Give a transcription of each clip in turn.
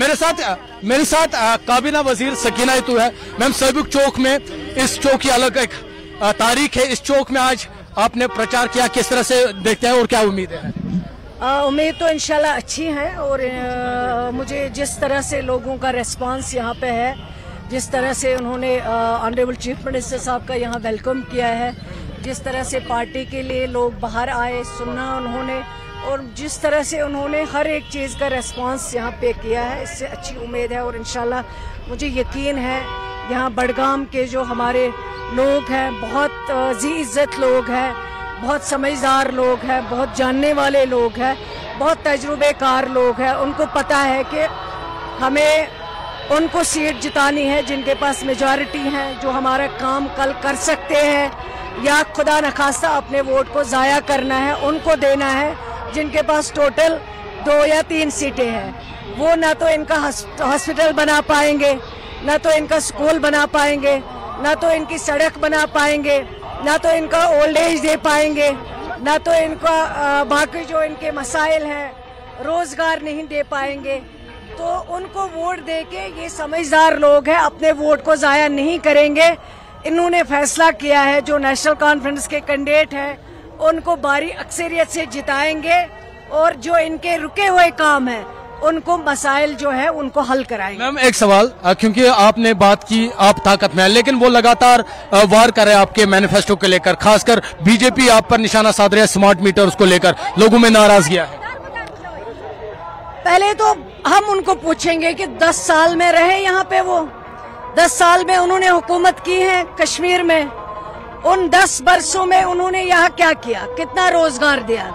मेरे साथ काबीना वजीर सकीना इतू है। मैम, सबक चौक में, इस चौक की अलग एक तारीख है। इस चौक में आज आपने प्रचार किया, किस तरह से देखते हैं और क्या उम्मीद है? उम्मीद तो इंशाल्लाह अच्छी है और मुझे जिस तरह से लोगों का रिस्पांस यहाँ पे है, जिस तरह से उन्होंने ऑनरेबल चीफ मिनिस्टर साहब का यहाँ वेलकम किया है, जिस तरह से पार्टी के लिए लोग बाहर आए सुनना उन्होंने, और जिस तरह से उन्होंने हर एक चीज़ का रिस्पांस यहाँ पे किया है, इससे अच्छी उम्मीद है। और इंशाल्लाह मुझे यकीन है यहाँ बड़गाम के जो हमारे लोग हैं, बहुत जी इज़्ज़त लोग हैं, बहुत समझदार लोग हैं, बहुत जानने वाले लोग हैं, बहुत तजुर्बेकार लोग हैं। उनको पता है कि हमें उनको सीट जितानी है जिनके पास मेजॉरिटी है, जो हमारा काम कल कर सकते हैं, या खुदा न खास्ता अपने वोट को ज़ाया करना है उनको देना है जिनके पास टोटल 2 या 3 सीटें हैं। वो ना तो इनका हॉस्पिटल बना पाएंगे, ना तो इनका स्कूल बना पाएंगे, ना तो इनकी सड़क बना पाएंगे, ना तो इनका ओल्ड एज दे पाएंगे, ना तो इनका बाकी जो इनके मसाइल हैं रोजगार नहीं दे पाएंगे। तो उनको वोट देके, ये समझदार लोग हैं, अपने वोट को जाया नहीं करेंगे। इन्होंने फैसला किया है, जो नेशनल कॉन्फ्रेंस के कैंडिडेट हैं उनको भारी अक्सरियत से जिताएंगे, और जो इनके रुके हुए काम है उनको मसाइल जो है उनको हल कराएंगे। मैम, एक सवाल, क्योंकि आपने बात की आप ताकत में है, लेकिन वो लगातार वार कर रहे हैं आपके मैनिफेस्टो को लेकर, खासकर बीजेपी आप पर निशाना साध रही है, स्मार्ट मीटर्स को लेकर लोगों में नाराजगी है। पहले तो हम उनको पूछेंगे कि 10 साल में रहे यहाँ पे, वो 10 साल में उन्होंने हुकूमत की है कश्मीर में, उन 10 वर्षों में उन्होंने यहाँ क्या किया, कितना रोजगार दिया।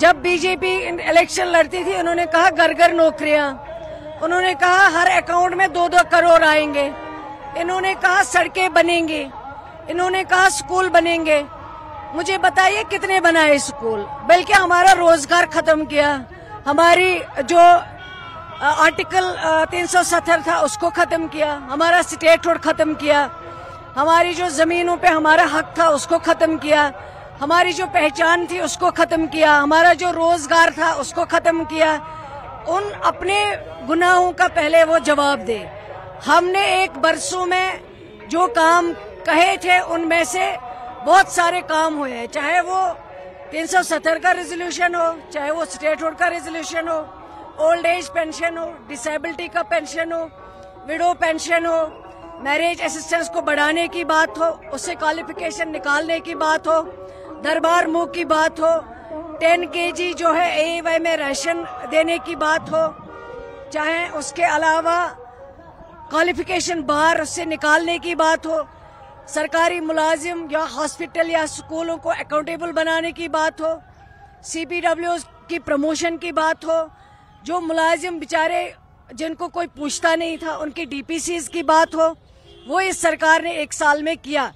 जब बीजेपी इलेक्शन लड़ती थी उन्होंने कहा घर घर नौकरियां, उन्होंने कहा हर अकाउंट में 2-2 करोड़ आएंगे, इन्होंने कहा सड़कें बनेंगी, इन्होंने कहा स्कूल बनेंगे। मुझे बताइए कितने बनाए स्कूल? बल्कि हमारा रोजगार खत्म किया, हमारी जो आर्टिकल 370 था उसको खत्म किया, हमारा स्टेटहुड खत्म किया, हमारी जो जमीनों पे हमारा हक था उसको खत्म किया, हमारी जो पहचान थी उसको खत्म किया, हमारा जो रोजगार था उसको खत्म किया। उन अपने गुनाहों का पहले वो जवाब दे। हमने 1 वर्षों में जो काम कहे थे उनमें से बहुत सारे काम हुए हैं, चाहे वो 370 का रेजोल्यूशन हो, चाहे वो स्टेटहुड का रेजोल्यूशन हो, ओल्ड एज पेंशन हो, डिसेबिलिटी का पेंशन हो, विडो पेंशन हो, मैरिज असिस्टेंस को बढ़ाने की बात हो, उससे क्वालिफिकेशन निकालने की बात हो, दरबार मुंह की बात हो, 10 kg जो है AEY में राशन देने की बात हो, चाहे उसके अलावा क्वालिफिकेशन बार उससे निकालने की बात हो, सरकारी मुलाजिम या हॉस्पिटल या स्कूलों को अकाउंटेबल बनाने की बात हो, CPW की प्रमोशन की बात हो, जो मुलाजिम बेचारे जिनको कोई पूछता नहीं था उनकी DPCs की बात हो, वो इस सरकार ने 1 साल में किया।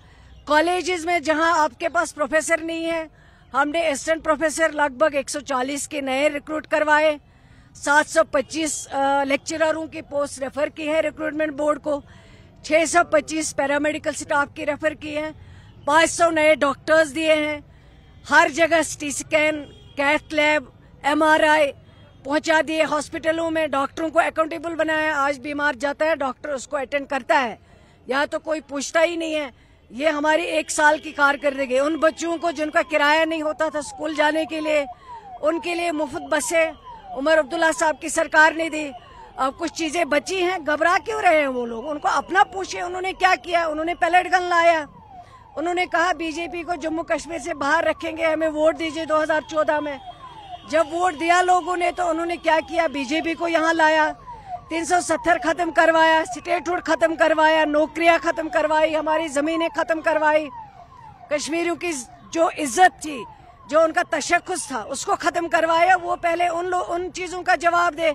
कॉलेजेस में जहां आपके पास प्रोफेसर नहीं है, हमने असिस्टेंट प्रोफेसर लगभग 140 के नए रिक्रूट करवाए, 725 लेक्चररों की पोस्ट रेफर की है रिक्रूटमेंट बोर्ड को, 625 पैरामेडिकल स्टाफ की रेफर की है, 500 नए डॉक्टर्स दिए हैं, हर जगह CT scan, cath lab, MRI पहुंचा दिए, हॉस्पिटलों में डॉक्टरों को अकाउंटेबल बनाया। आज बीमार जाता है डॉक्टर उसको अटेंड करता है, यहाँ तो कोई पूछता ही नहीं है। ये हमारी 1 साल की कारकर्दगी। उन बच्चों को जिनका किराया नहीं होता था स्कूल जाने के लिए, उनके लिए मुफ्त बसें उमर अब्दुल्ला साहब की सरकार ने दी। अब कुछ चीजें बची हैं, घबरा क्यों रहे हैं वो लोग? उनको अपना पूछे उन्होंने क्या किया। उन्होंने पैलेट गन लाया, उन्होंने कहा बीजेपी को जम्मू कश्मीर से बाहर रखेंगे, हमें वोट दीजिए 2014 में। जब वोट दिया लोगों ने तो उन्होंने क्या किया, बीजेपी को यहाँ लाया, 370 खत्म करवाया, स्टेटहुड खत्म करवाया, नौकरियां खत्म करवाई, हमारी जमीनें खत्म करवाई, कश्मीरियों की जो इज्जत थी, जो उनका तशक्कुस था उसको खत्म करवाया। वो पहले उन चीजों का जवाब दे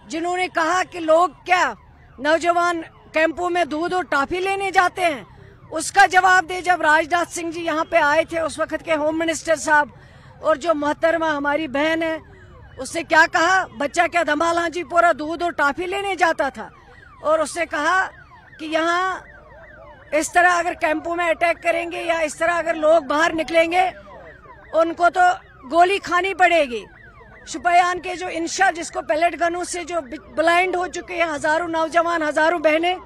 जिन्होंने कहा कि लोग क्या नौजवान कैंपों में दूध और टॉफी लेने जाते हैं, उसका जवाब दे। जब राजनाथ सिंह जी यहाँ पे आए थे उस वक्त के होम मिनिस्टर साहब, और जो मोहतरमा हमारी बहन है उससे क्या कहा, बच्चा क्या धमाल हाजी पूरा दूध और टॉफी लेने जाता था। और उसने कहा कि यहाँ इस तरह अगर कैंपों में अटैक करेंगे या इस तरह अगर लोग बाहर निकलेंगे उनको तो गोली खानी पड़ेगी। शुपयान के जो इंशा जिसको पैलेट गनों से जो ब्लाइंड हो चुके हैं हजारों नौजवान, हजारों बहनें,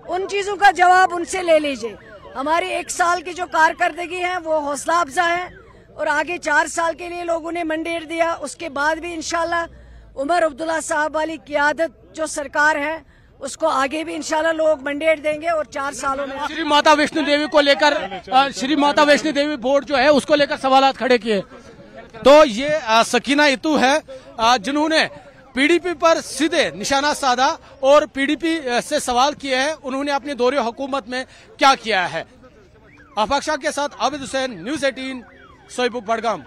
उन चीजों का जवाब उनसे ले लीजिए। हमारी 1 साल की जो कारकर्दगी है वो हौसला अफजा है और आगे 4 साल के लिए लोगों ने मंडेट दिया। उसके बाद भी इंशाल्लाह उमर अब्दुल्ला साहब वाली क़ियादत जो सरकार है उसको आगे भी इंशाल्लाह लोग मंडेट देंगे और 4 सालों में श्री माता वैष्णो देवी को लेकर श्री माता वैष्णो देवी बोर्ड जो है उसको लेकर सवालात खड़े किए। तो ये सकीना इतू है जिन्होंने पीडीपी पर सीधे निशाना साधा और पीडीपी से सवाल किए हैं उन्होंने अपने दौरे हुकूमत में क्या किया है। आफाक शाह के साथ आबिद हुसैन, न्यूज़ 18, सोईपुर, बडगाम।